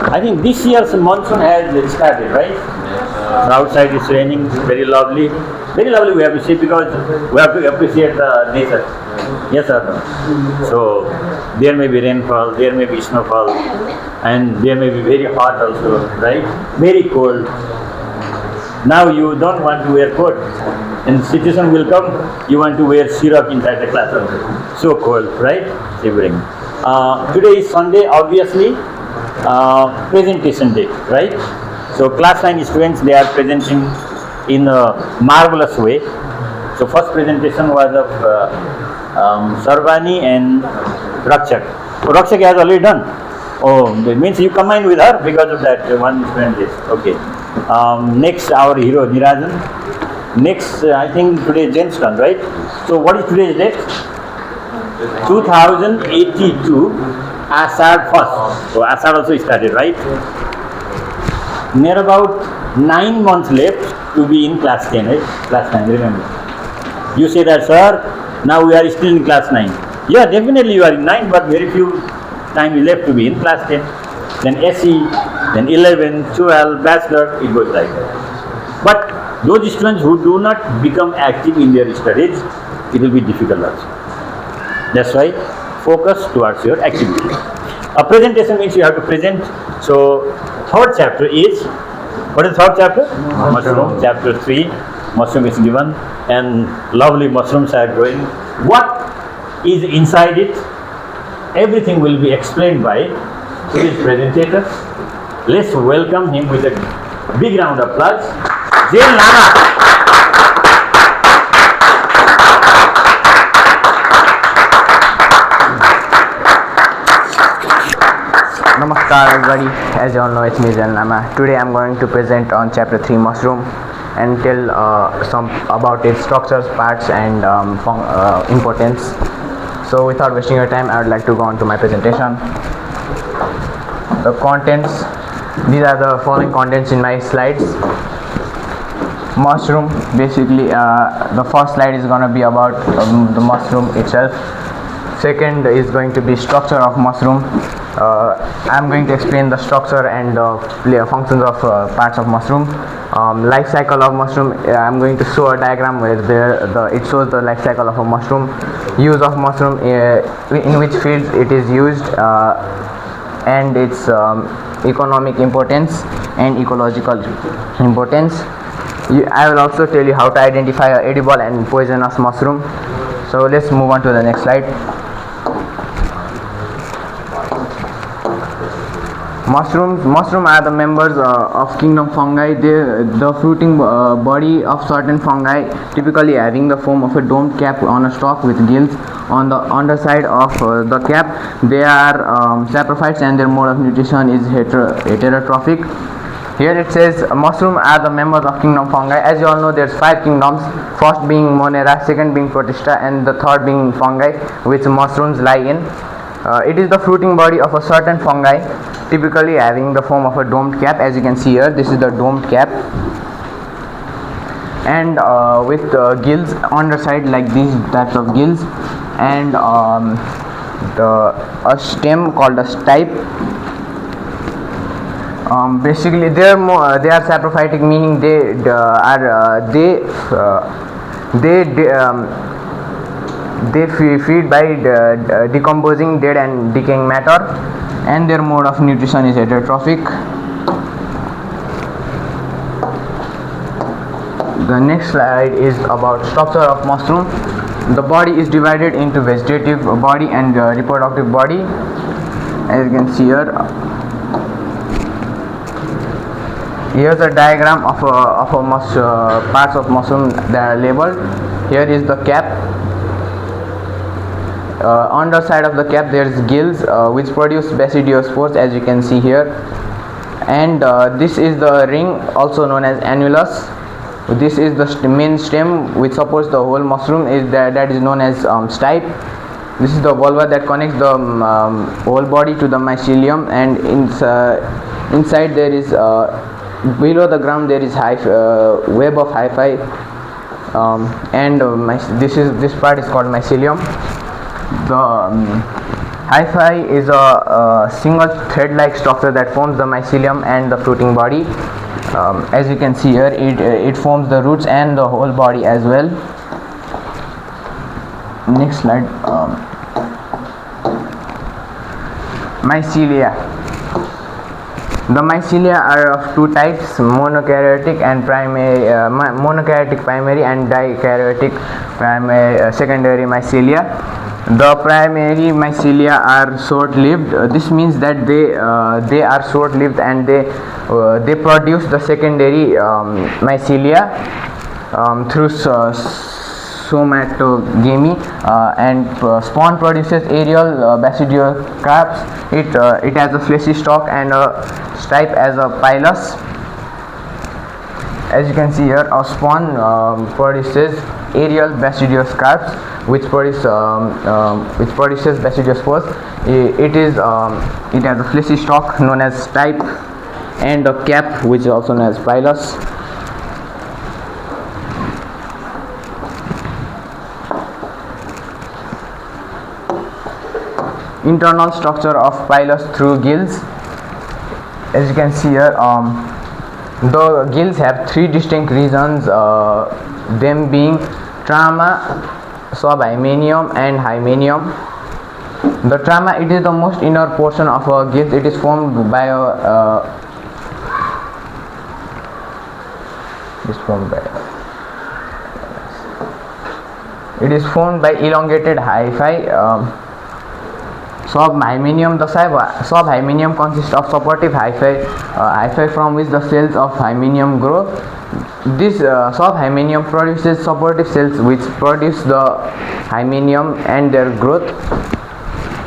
I think this year's monsoon has started, right? The outside is raining, very lovely. Very lovely we have to see because we have to appreciate the nature. Yes or no? So there may be rainfall, there may be snowfall, and there may be very hot also, right? Very cold. Now you don't want to wear coat, and situation will come, you want to wear syrup inside the classroom. So cold, right? Shivering. Today is Sunday, obviously, presentation day, right? So class 9 students, they are presenting in a marvelous way. So first presentation was of Sarvani and Rakshak. So Rakshak has already done. Oh, that means you combine with her because of that one student is. Okay. Next, our hero Nirajan. Next, I think today is James' turn, right? So what is today's date? 2082, Ashadh 1st. So Ashadh also started, right? Near about 9 months left to be in class 10, right? Class 9, remember. You say that, sir, now we are still in class 9. Yeah, definitely you are in 9, but very few time is left to be in class 10. Then SE, then 11, 12, bachelor, it goes like that. But those students who do not become active in their studies, it will be difficult also. That's why focus towards your activity. A presentation means you have to present. So third chapter is, what is third chapter? Mushroom. Chapter 3, mushroom is given, and lovely mushrooms are growing. What is inside it? Everything will be explained by today's presenter. Let's welcome him with a big round of applause. Lama. Namaskar everybody, as you all know it's me Lama. Today I'm going to present on chapter 3 mushroom and tell some about its structures, parts and importance. So without wasting your time, I would like to go on to my presentation. The contents, these are the following contents in my slides. Mushroom, basically the first slide is going to be about the mushroom itself. Second is going to be structure of mushroom. I'm going to explain the structure and functions of parts of mushroom. Life cycle of mushroom, I'm going to show a diagram where it shows the life cycle of a mushroom. Use of mushroom, in which fields it is used, and its economic importance and ecological importance. I will also tell you how to identify an edible and poisonous mushroom. So let's move on to the next slide. Mushroom are the members of kingdom fungi. The fruiting body of certain fungi, typically having the form of a domed cap on a stalk with gills on the underside of the cap. They are saprophytes and their mode of nutrition is heterotrophic. Here it says mushroom are the members of kingdom fungi. As you all know, there's 5 kingdoms. First being Monera, second being Protista, and the third being fungi, which mushrooms lie in. It is the fruiting body of a certain fungi, typically having the form of a domed cap. As you can see here, this is the domed cap, and with gills on the side, like these types of gills, and a stem called a stipe. Basically, they are saprophytic, meaning they feed by decomposing dead and decaying matter, and their mode of nutrition is heterotrophic. The next slide is about structure of mushroom. The body is divided into vegetative body and reproductive body. As you can see here, here's a diagram of parts of mushroom that are labeled. Here is the cap. On the side of the cap there is gills which produce basidiospores, as you can see here, and this is the ring, also known as annulus. This is the main stem which supports the whole mushroom, that is known as stipe. This is the vulva that connects the whole body to the mycelium, and inside there is below the ground there is web of hyphae, and this part is called mycelium. Hyphae is a single thread-like structure that forms the mycelium and the fruiting body. As you can see here, it forms the roots and the whole body as well. Next slide. Mycelia. The mycelia are of two types: monokaryotic primary and dikaryotic secondary mycelia. The primary mycelia are short-lived. This means that they are short-lived, and they produce the secondary mycelia through somatogamy, and spawn produces aerial basidioscarps. It has a fleshy stalk and a stripe as a pilus. As you can see here, a spawn produces aerial basidioscarps, which produces basidiospores. It has a fleshy stalk known as stipe and a cap, which is also known as pilus. Internal structure of pilus through gills. As you can see here, the gills have three distinct regions, them being trama, subhymenium and hymenium. The trama, it is the most inner portion of a gill. It is formed by elongated hyphae. Subhymenium. The subhymenium consists of supportive hyphae from which the cells of hymenium grow. This subhymenium produces supportive cells which produce the hymenium and their growth.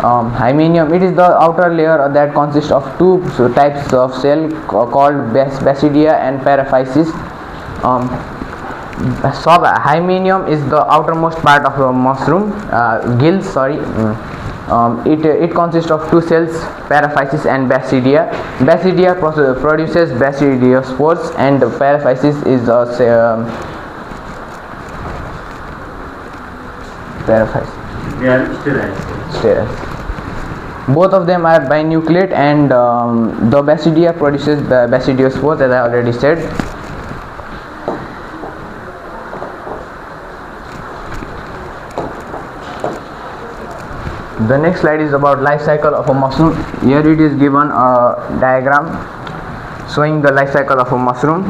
Hymenium, it is the outer layer that consists of two types of cell called basidia and paraphysis. Hymenium is the outermost part of the mushroom gills. It consists of two cells, paraphysis and basidia. Basidia produces basidiospores, and paraphysis is paraphysis. They are sterile. Both of them are binucleate, and the basidia produces the basidiospores, as I already said. The next slide is about life cycle of a mushroom. Here it is given a diagram showing the life cycle of a mushroom.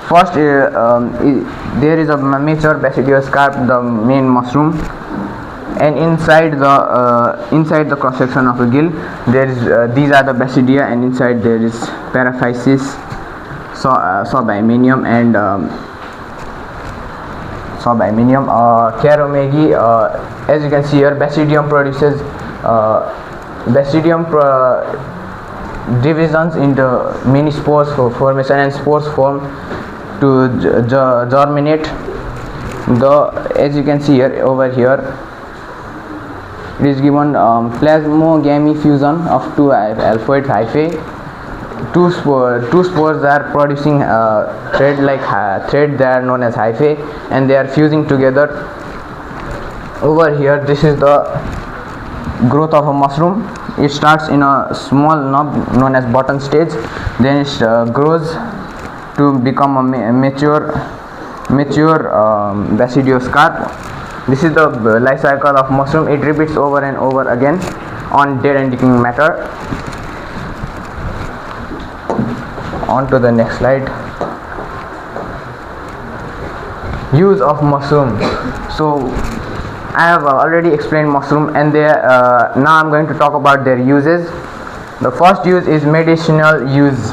First, there is a mature basidioscarp, the main mushroom, and inside the cross section of a gill, there is these are the basidia, and inside there is paraphysis, subhymenium and charomegi. As you can see here, basidium produces divisions into mini spores for formation, and spores form to germinate. As you can see here, over here, it is given plasmogamy fusion of two alphoid hyphae. Two spores are producing thread-like thread. They are known as hyphae, and they are fusing together. Over here, this is the growth of a mushroom. It starts in a small knob known as bottom stage, then it grows to become a mature basidioscarp. This is the life cycle of mushroom. It repeats over and over again on dead and decaying matter. On to the next slide. Use of mushroom. So I have already explained mushroom, and now I'm going to talk about their uses. The first use is medicinal use.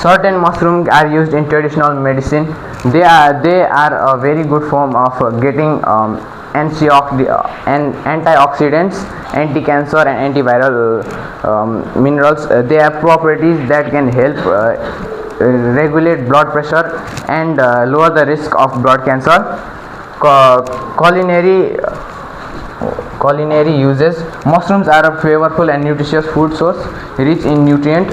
Certain mushrooms are used in traditional medicine. They are a very good form of getting antioxidants, anti-cancer and antiviral minerals. They have properties that can help regulate blood pressure and lower the risk of blood cancer. Culinary uses. Mushrooms are a flavorful and nutritious food source, rich in nutrient.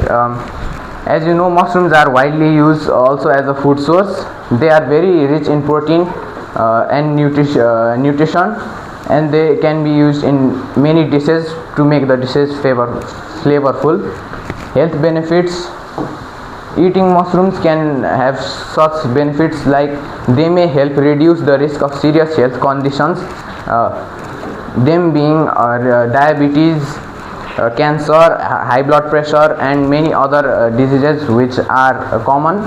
As you know, mushrooms are widely used also as a food source. They are very rich in protein and nutrition, and they can be used in many dishes to make the dishes flavorful. Health benefits: eating mushrooms can have such benefits like they may help reduce the risk of serious health conditions, them being diabetes, cancer, high blood pressure, and many other diseases which are common.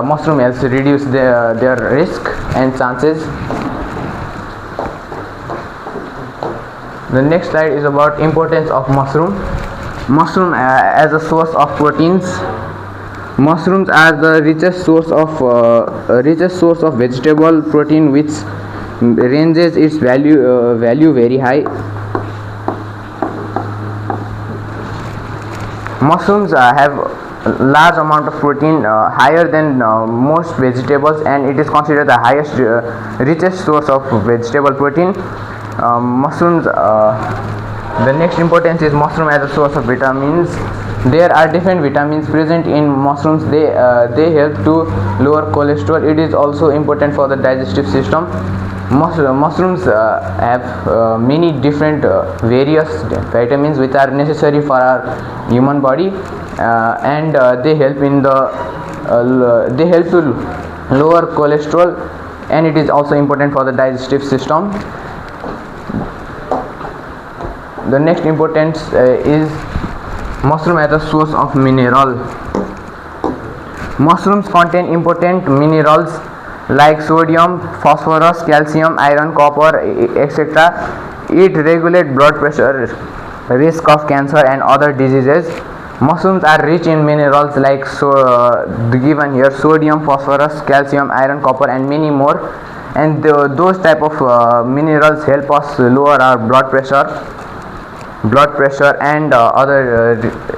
Mushroom helps reduce their risk and chances. The next slide is about importance of mushroom. Mushroom as a source of proteins. Mushrooms are the richest source of vegetable protein, which ranges its value very high. Mushrooms have large amount of protein, higher than most vegetables, and it is considered the highest richest source of vegetable protein. Mushrooms The next importance is mushroom as a source of vitamins. There are different vitamins present in mushrooms. They help to lower cholesterol. It is also important for the digestive system. Mushrooms have many different various vitamins which are necessary for our human body, and they help to lower cholesterol, and it is also important for the digestive system. The next importance is mushroom as a source of mineral. Mushrooms contain important minerals like sodium, phosphorus, calcium, iron, copper, etc. It regulates blood pressure, risk of cancer and other diseases. Mushrooms are rich in minerals like given here: sodium, phosphorus, calcium, iron, copper, and many more. And those type of minerals help us lower our blood pressure and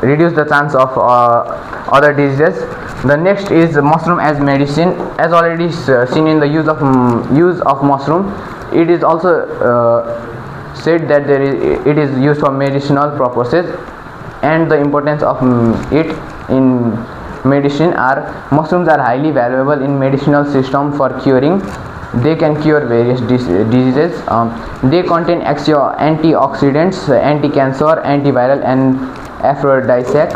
reduce the chance of other diseases. The next is mushroom as medicine. As already seen in the use of mushroom, it is also said that it is used for medicinal purposes, and the importance of it in medicine are: mushrooms are highly valuable in medicinal system for curing. They can cure various diseases. They contain antioxidants, anti-cancer, antiviral, and aphrodisiac.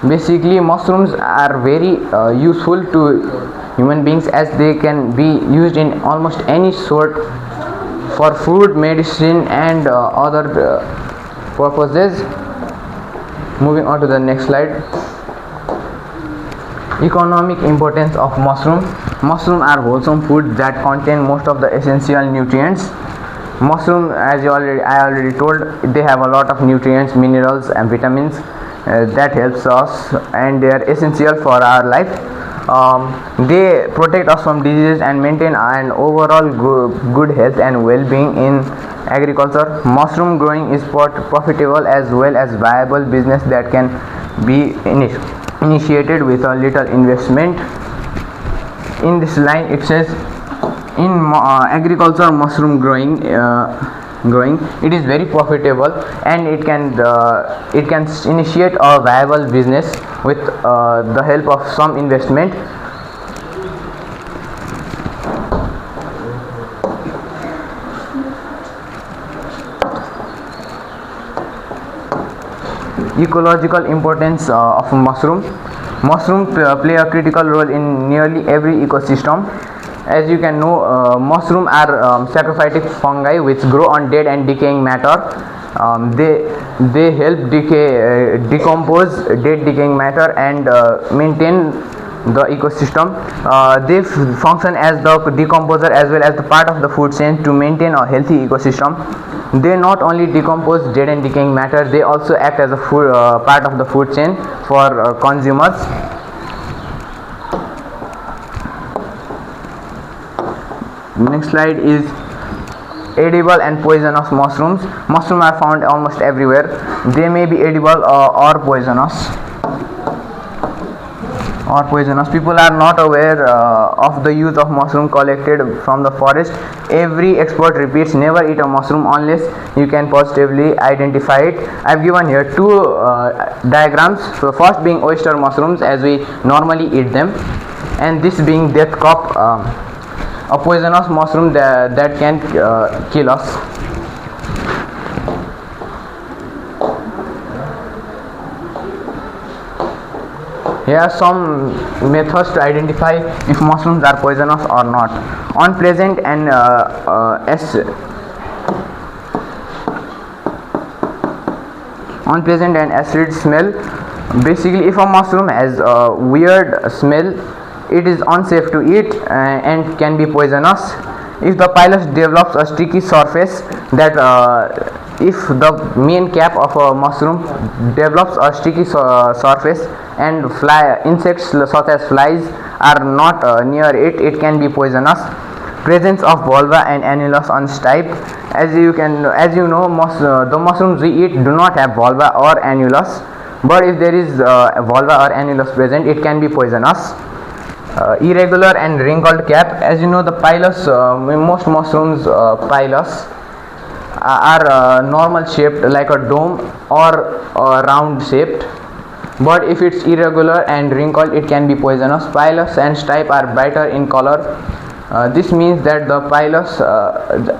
Basically, mushrooms are very useful to human beings, as they can be used in almost any sort for food, medicine, and other purposes. Moving on to the next slide. Economic importance of mushroom. Mushroom are wholesome foods that contain most of the essential nutrients. Mushroom, as I already told, they have a lot of nutrients, minerals, and vitamins that helps us, and they are essential for our life. They protect us from diseases and maintain an overall good health and well-being in agriculture. Mushroom growing is profitable as well as viable business that can be initiated with a little investment. In this line it says, in agriculture, mushroom growing it is very profitable, and it can initiate a viable business with the help of some investment. Ecological importance of mushroom. Mushroom play a critical role in nearly every ecosystem. As you can know, mushroom are saprophytic fungi which grow on dead and decaying matter. They help decompose dead decaying matter and maintain the ecosystem. They function as the decomposer as well as the part of the food chain to maintain a healthy ecosystem. They not only decompose dead and decaying matter, they also act as a part of the food chain for consumers. Next slide is edible and poisonous mushrooms. Mushrooms are found almost everywhere. They may be edible or poisonous. People are not aware of the use of mushroom collected from the forest. Every expert repeats, never eat a mushroom unless you can positively identify it. I've given here two diagrams. So first being oyster mushrooms, as we normally eat them, and this being death cup a poisonous mushroom that can kill us. Here are some methods to identify if mushrooms are poisonous or not. Unpleasant and acid smell. Basically, if a mushroom has a weird smell, it is unsafe to eat and can be poisonous. If the pilus develops a sticky surface, if the main cap of a mushroom develops a sticky surface and insects such as flies are not near it, it can be poisonous. Presence of vulva and annulus on stipe. As you know, the mushrooms we eat do not have vulva or annulus, but if there is vulva or annulus present, it can be poisonous. Irregular and wrinkled cap. As you know, the pilus, most mushrooms pilus are normal shaped like a dome or round shaped, but if it's irregular and wrinkled, it can be poisonous. Pilus and stipe are brighter in color. This means that the pilus,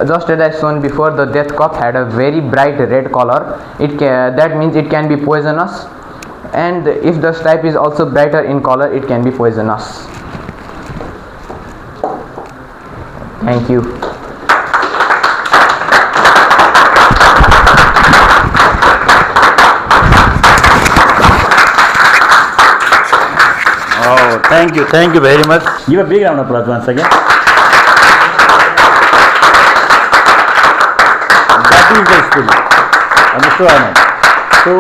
just as I shown before, the death cup had a very bright red color. That means it can be poisonous, and if the stipe is also brighter in color, it can be poisonous. Thank you. Oh, thank you very much. Give a big round of applause once again. That is the spirit. Understood or not? So,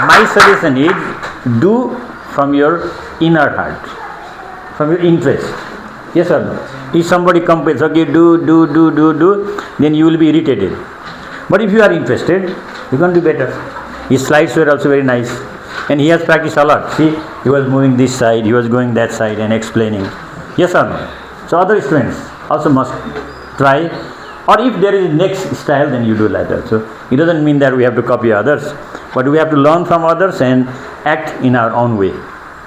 my suggestion is do from your inner heart, from your interest. Yes or no? If somebody compels, okay, do, then you will be irritated. But if you are interested, you can do better. His slides were also very nice. And he has practiced a lot. See, he was moving this side, he was going that side and explaining. Yes or no? So other students also must try. Or if there is next style, then you do like that. So it doesn't mean that we have to copy others, but we have to learn from others and act in our own way.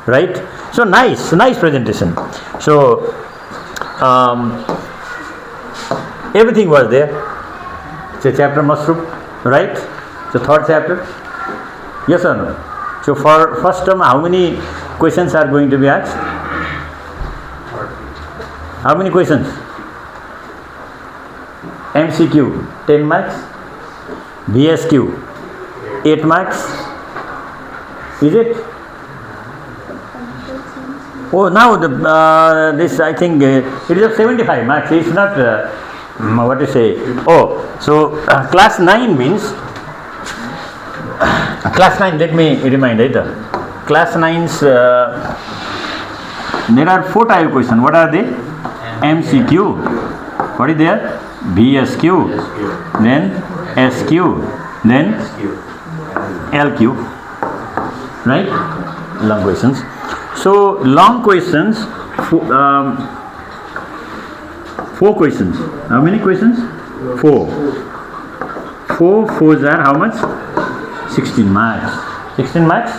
Right? So nice presentation. So everything was there. It's a chapter mushroom, right? So third chapter. Yes or no? So for first term, how many questions are going to be asked? How many questions? MCQ 10 marks, VSQ 8 marks. Is it? Oh, now this I think it is 75 marks. It's not what to say. Oh, so class 9 means. Class 9, let me remind later. Class 9's, there are 4 type of questions. What are they? MCQ. What is there? VSQ. Then SQ. Then LQ. Right? Long questions. So, long questions, 4 questions. How many questions? 4. 4 fours are how much? 16 marks. 16 marks?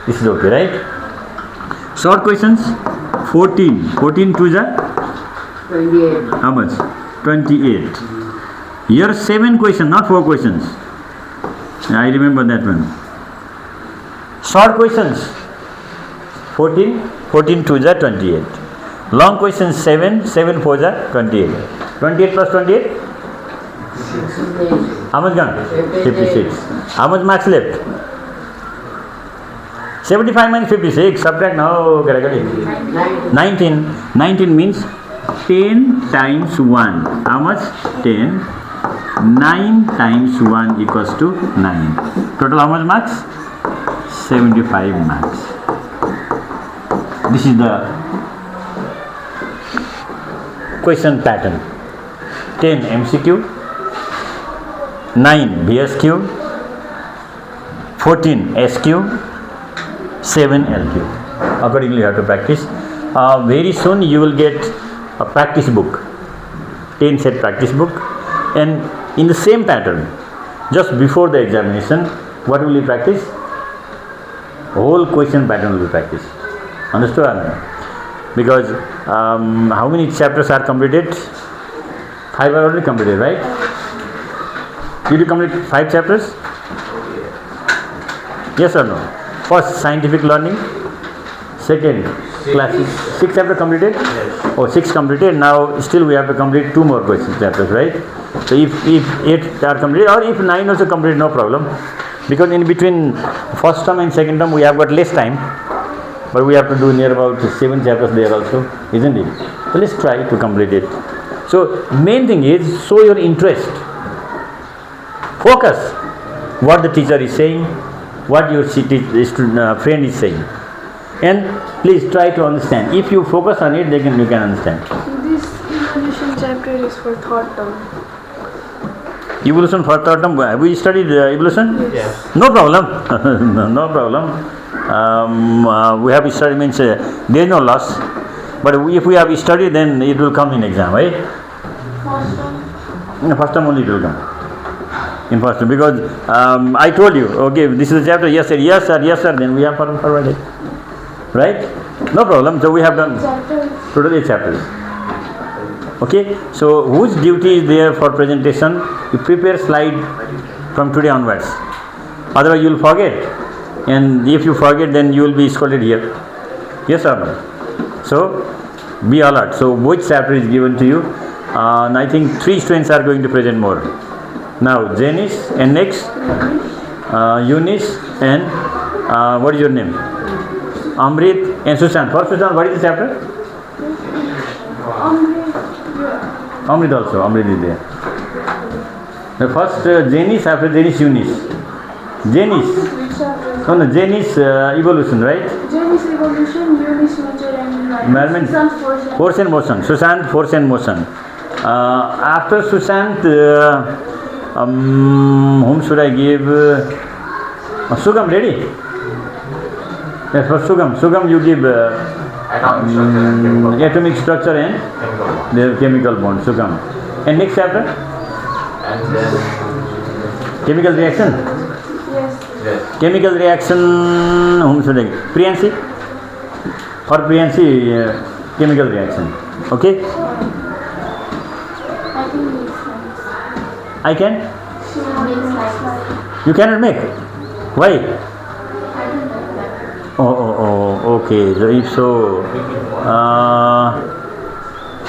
This is okay, right? Short questions? 14. 14 twos are? 28. How much? 28. Here 7 questions, not 4 questions. I remember that one. Short questions? 14. 14 twos are 28. Long questions 7. 7 fours are 28. 28 plus 28? How much gone? 56. How much marks left? 75 minus 56. Subtract now. 19. 19 means 10 times 1. How much? 10. 9 times 1 equals to 9. Total how much marks? 75 marks. This is the question pattern. 10 MCQ. 9 VSQ, 14 SQ, 7 LQ. Accordingly, you have to practice. Very soon you will get a practice book, 10 set practice book, and in the same pattern, just before the examination, what will you practice? Whole question pattern will be practiced. Understood or not? Because how many chapters are completed? 5 are already completed, right? Did you complete 5 chapters? Yes or no? First, scientific learning. Second, classes. 6 chapters completed? Yes. Oh, 6 completed. Now still we have to complete 2 more questions chapters, right? So if 8 are completed, or if 9 also completed, no problem. Because in between first term and second term we have got less time. But we have to do near about 7 chapters there also, isn't it? So let's try to complete it. So main thing is show your interest. Focus what the teacher is saying, what your friend is saying, and please try to understand. If you focus on it, then you can understand. This evolution chapter is for third term. Evolution for third term. Have we studied evolution? Yes. No problem. No problem. We have studied means there is no loss. But if we have studied, then it will come in exam, right? First term. In first term only it will come. In first term, because I told you, okay, this is the chapter. Yes sir, yes sir, yes sir. Then we have forwarded, right? No problem. So we have done Chapter. total 8 chapters. Okay. So whose duty is there for presentation? You prepare slide from today onwards. Otherwise you will forget. And if you forget, then you will be scolded here. Yes or no? So be alert. So which chapter is given to you? And I think 3 students are going to present more. Now Janice and next Eunice and what is your name? Amrit and Sushant. For Sushant, what is the chapter? Amrit also. Amrit is there. The first Janice, after Janice Eunice. Janice. Which chapter? No, Janice evolution, right? Janice evolution, Eunice nature and Environment. Sushant force. Force and motion. Sushant, force and motion. After Sushant, whom should I give? Sugam, ready? Yes, for Sugam. Sugam, you give atomic structure and the chemical bond. Sugam. And next chapter? And then Chemical reaction. Yes. yes. Chemical reaction, whom should I give? Priyansi. For Priyansi, chemical reaction. Okay? I think it's nice. I can? She makes nice. You cannot make. Why? I don't know that. Oh, okay. So if so,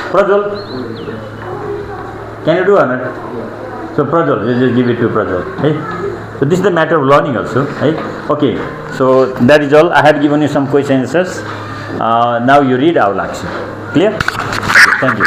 Prajwal, can you do or not? So Prajwal, just give it to Prajwal. Right? So this is the matter of learning also. Right? Okay. So that is all. I had given you some questions and answers. Now you read our lecture. Clear? Okay, thank you.